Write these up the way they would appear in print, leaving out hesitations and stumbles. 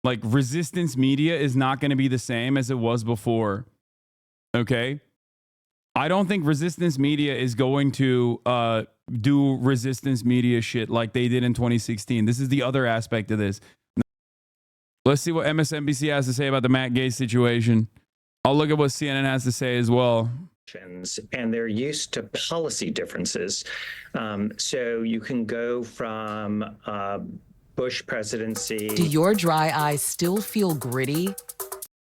Like, resistance media is not going to be the same as it was before. Okay? I don't think resistance media is going to do resistance media shit like they did in 2016. This is the other aspect of this. Let's see what MSNBC has to say about the Matt Gaetz situation. I'll look at what CNN has to say as well. And they're used to policy differences. So you can go from Bush presidency. Do your dry eyes still feel gritty?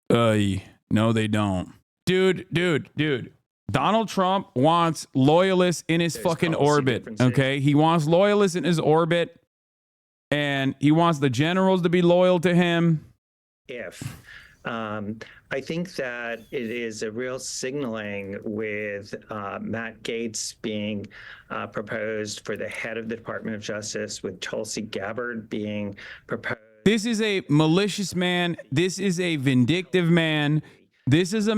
No, they don't. Dude. Donald Trump wants loyalists in his fucking orbit, okay? He wants loyalists in his orbit, and he wants the generals to be loyal to him. I think that it is a real signaling with Matt Gaetz being proposed for the head of the Department of Justice, with Tulsi Gabbard being proposed. This is a malicious man. This is a vindictive man. This is a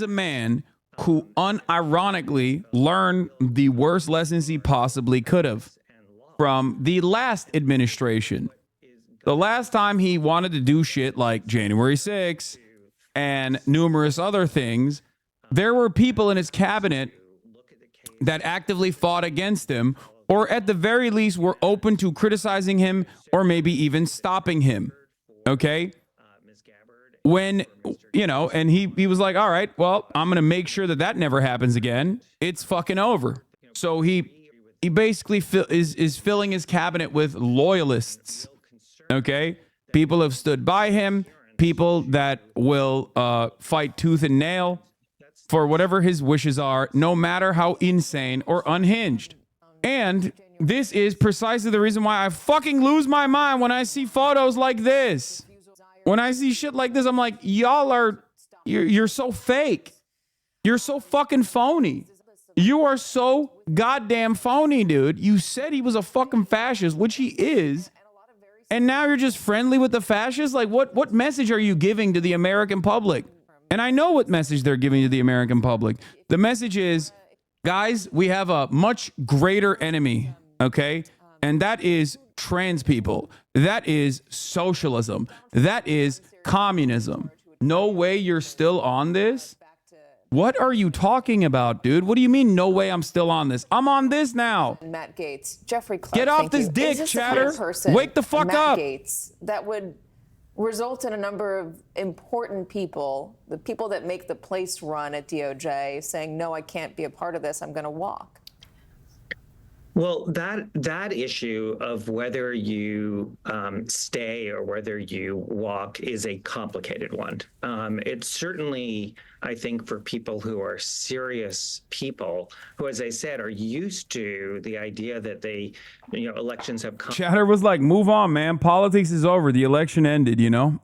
man who unironically learned the worst lessons he possibly could have from the last administration. The last time he wanted to do shit like January 6th and numerous other things, there were people in his cabinet that actively fought against him, or at the very least were open to criticizing him or maybe even stopping him. Okay? When, you know, and he was like, all right, well, I'm going to make sure that never happens again. It's fucking over. So he basically is filling his cabinet with loyalists. Okay? People have stood by him. People that will fight tooth and nail for whatever his wishes are, no matter how insane or unhinged. And this is precisely the reason why I fucking lose my mind when I see photos like this. When I see shit like this, I'm like, you're so fake. You're so fucking phony. You are so goddamn phony, dude. You said he was a fucking fascist, which he is. And now you're just friendly with the fascists? Like, what message are you giving to the American public? And I know what message they're giving to the American public. The message is, guys, we have a much greater enemy, okay? And that is trans people. That is socialism. That is communism. No way you're still on this? What are you talking about, dude? What do you mean, no way I'm still on this? I'm on this now. Matt Gaetz, Jeffrey Clark. Get off this dick, chatter. Wake the fuck up. Matt Gaetz, that would result in a number of important people, the people that make the place run at DOJ, saying, no, I can't be a part of this. I'm going to walk. Well, that issue of whether you stay or whether you walk is a complicated one. It's certainly, I think, for people who are serious people who, as I said, are used to the idea that elections have come. Chatter was like, move on, man. Politics is over. The election ended, you know?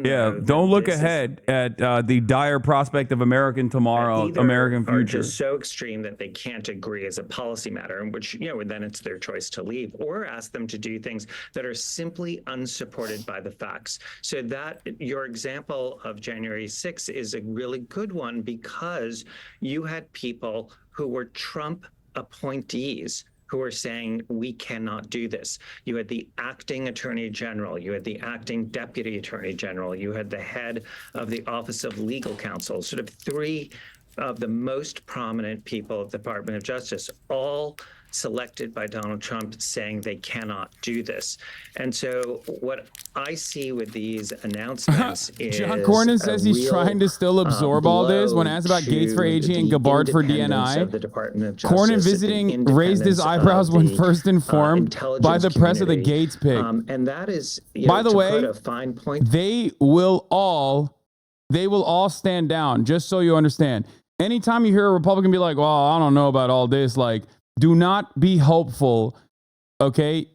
Yeah, don't look ahead at the dire prospect of American tomorrow, American future. Are just so extreme that they can't agree as a policy matter, in which, then it's their choice to leave, or ask them to do things that are simply unsupported by the facts. So that your example of January 6th is a really good one, because you had people who were Trump appointees who are saying, we cannot do this. You had the acting attorney general, you had the acting deputy attorney general, you had the head of the Office of Legal Counsel, sort of three of the most prominent people of the Department of Justice, all selected by Donald Trump, saying they cannot do this. And so what I see with these announcements is John Cornyn says he's trying to still absorb all this. When asked about Gaetz for AG and Gabbard for DNI, Cornyn visiting raised his eyebrows when first informed by the press of the Gaetz pick. And that is, by the way, a fine point. They will all stand down, just so you understand. Anytime you hear a Republican be like, well, I don't know about all this, like, do not be hopeful, okay?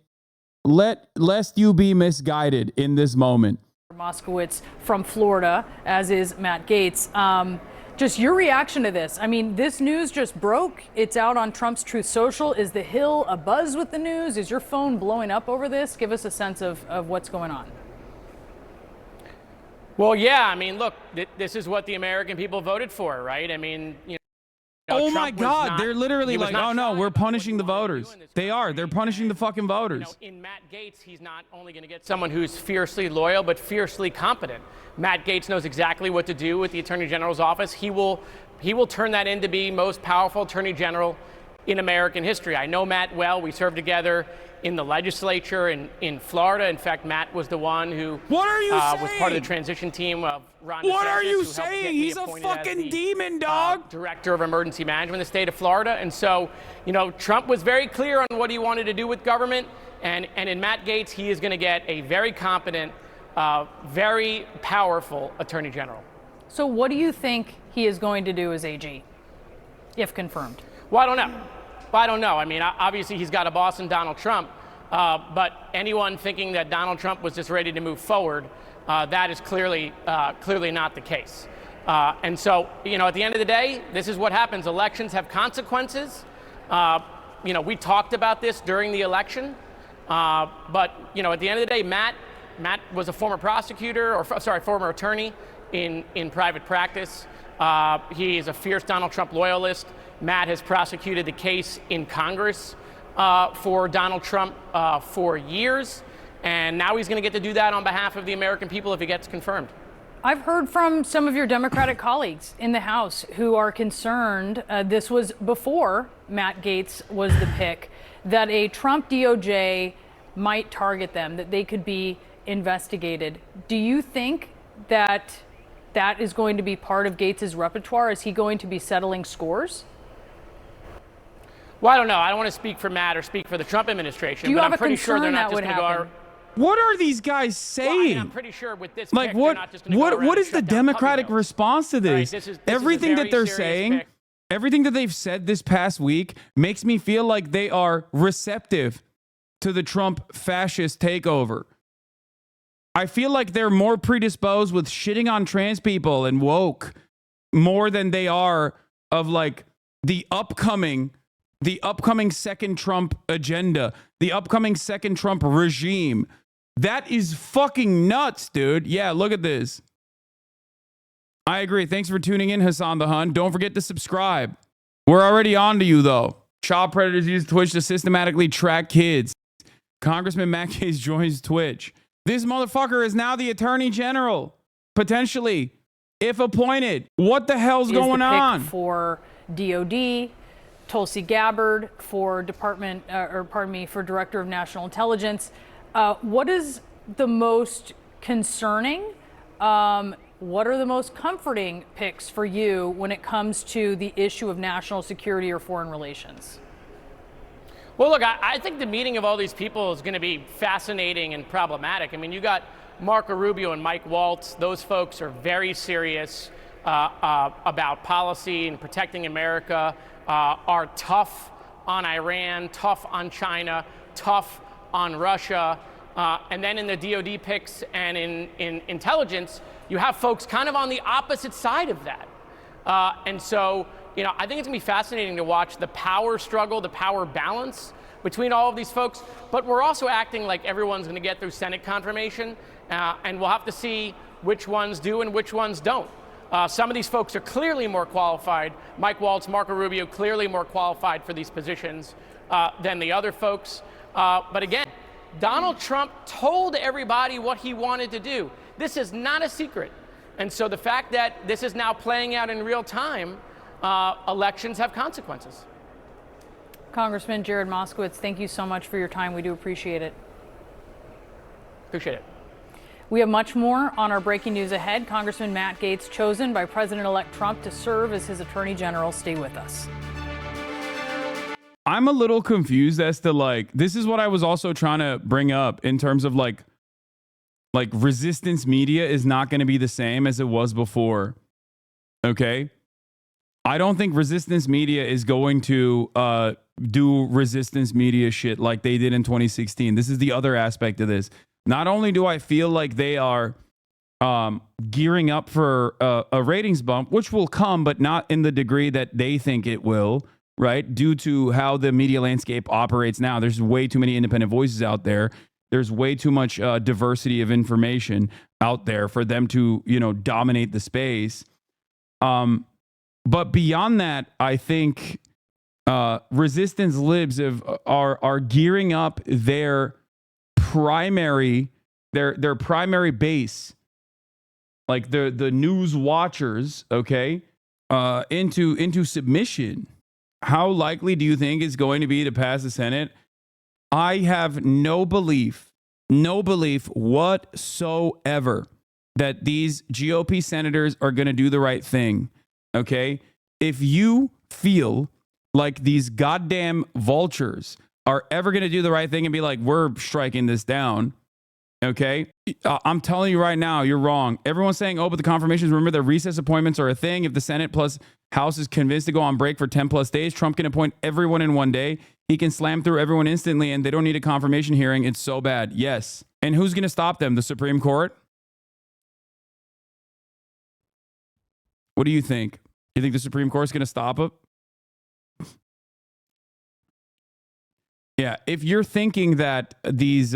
Lest you be misguided in this moment. Moskowitz from Florida, as is Matt Gaetz. Just your reaction to this. I mean, this news just broke. It's out on Trump's Truth Social. Is the Hill abuzz with the news? Is your phone blowing up over this? Give us a sense of what's going on. Well, yeah, I mean, look, this is what the American people voted for, right? I mean, Oh Trump my was God, not- they're literally he was like, not oh no, shy we're about what punishing he the wanted to do voters. in this They are. They're campaign. punishing the fucking voters. In Matt Gaetz, he's not only going to get someone who's fiercely loyal, but fiercely competent. Matt Gaetz knows exactly what to do with the Attorney General's office. He will turn that into be most powerful Attorney General in American history. I know Matt well. We served together in the legislature in Florida. In fact, Matt was the one who What are you was part of the saying? transition team of Ron What DeSantis, are you who helped saying? get me He's a appointed as fucking the, demon, dog. Director of Emergency Management in the state of Florida. And so, Trump was very clear on what he wanted to do with government. And in Matt Gaetz, he is going to get a very competent, very powerful Attorney General. So what do you think he is going to do as AG, if confirmed? Well, I don't know. I mean, obviously he's got a boss in Donald Trump, but anyone thinking that Donald Trump was just ready to move forward, that is clearly not the case. And so, at the end of the day, this is what happens. Elections have consequences. We talked about this during the election, but at the end of the day, Matt was a former prosecutor, former attorney in private practice. He is a fierce Donald Trump loyalist. Matt has prosecuted the case in Congress for Donald Trump for years, and now he's going to get to do that on behalf of the American people if he gets confirmed. I've heard from some of your Democratic colleagues in the House who are concerned, this was before Matt Gaetz was the pick, that a Trump DOJ might target them, that they could be investigated. Do you think that is going to be part of Gaetz's repertoire? Is he going to be settling scores? Well, I don't know. I don't want to speak for Matt or speak for the Trump administration. Do you but have I'm a pretty sure concern they're not that just would going to go. happen? What are these guys saying? I'm pretty sure with this Like pick, they're not just going to go around what and is the shut down Democratic puppy mills. response to All right, this? this is Everything a that very they're serious saying, pick. everything that they've said this past week makes me feel like they are receptive to the Trump fascist takeover. I feel like they're more predisposed with shitting on trans people and woke more than they are of like the upcoming second Trump agenda, the upcoming second Trump regime. That is fucking nuts, dude. Yeah, look at this. I agree. Thanks for tuning in, Hasan the Hun. Don't forget to subscribe. We're already on to you, though. Child predators use Twitch to systematically track kids. Congressman Matt Gaetz joins Twitch. This motherfucker is now the Attorney General, potentially, if appointed. What the hell's going on? For DOD, Tulsi Gabbard for for Director of National Intelligence. What is the most concerning? What are the most comforting picks for you when it comes to the issue of national security or foreign relations? Well, look, I think the meeting of all these people is going to be fascinating and problematic. I mean, you got Marco Rubio and Mike Waltz. Those folks are very serious about policy and protecting America, are tough on Iran, tough on China, tough on Russia. And then in the DOD picks and in intelligence, you have folks kind of on the opposite side of that. And so, I think it's going to be fascinating to watch the power struggle, the power balance between all of these folks. But we're also acting like everyone's going to get through Senate confirmation, and we'll have to see which ones do and which ones don't. Some of these folks are clearly more qualified. Mike Waltz, Marco Rubio, clearly more qualified for these positions than the other folks. But again, Donald Trump told everybody what he wanted to do. This is not a secret. And so the fact that this is now playing out in real time, elections have consequences. Congressman Jared Moskowitz, thank you so much for your time. We do appreciate it. Appreciate it. We have much more on our breaking news ahead. Congressman Matt Gaetz chosen by President-elect Trump to serve as his Attorney General. Stay with us. I'm a little confused as to this is what I was also trying to bring up in terms of like resistance media is not going to be the same as it was before. Okay. I don't think resistance media is going to do resistance media shit like they did in 2016. This is the other aspect of this. Not only do I feel like they are gearing up for a ratings bump, which will come, but not in the degree that they think it will, right? Due to how the media landscape operates now. There's way too many independent voices out there. There's way too much diversity of information out there for them to, dominate the space. But beyond that, I think resistance libs are gearing up their primary base, like the news watchers, okay, into submission. How likely do you think it's going to be to pass the Senate? I have no belief whatsoever that these GOP senators are going to do the right thing. Okay. If you feel like these goddamn vultures are ever going to do the right thing and be like, we're striking this down. Okay. I'm telling you right now, you're wrong. Everyone's saying, oh, but the confirmations, remember the recess appointments are a thing. If the Senate plus House is convinced to go on break for 10 plus days, Trump can appoint everyone in one day. He can slam through everyone instantly and they don't need a confirmation hearing. It's so bad. Yes. And who's going to stop them? The Supreme Court? What do you think? You think the Supreme Court's going to stop it? Yeah, if you're thinking that these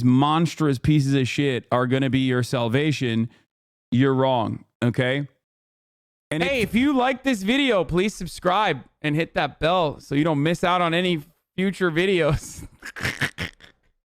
monstrous pieces of shit are going to be your salvation, you're wrong, okay? And hey, if you like this video, please subscribe and hit that bell so you don't miss out on any future videos.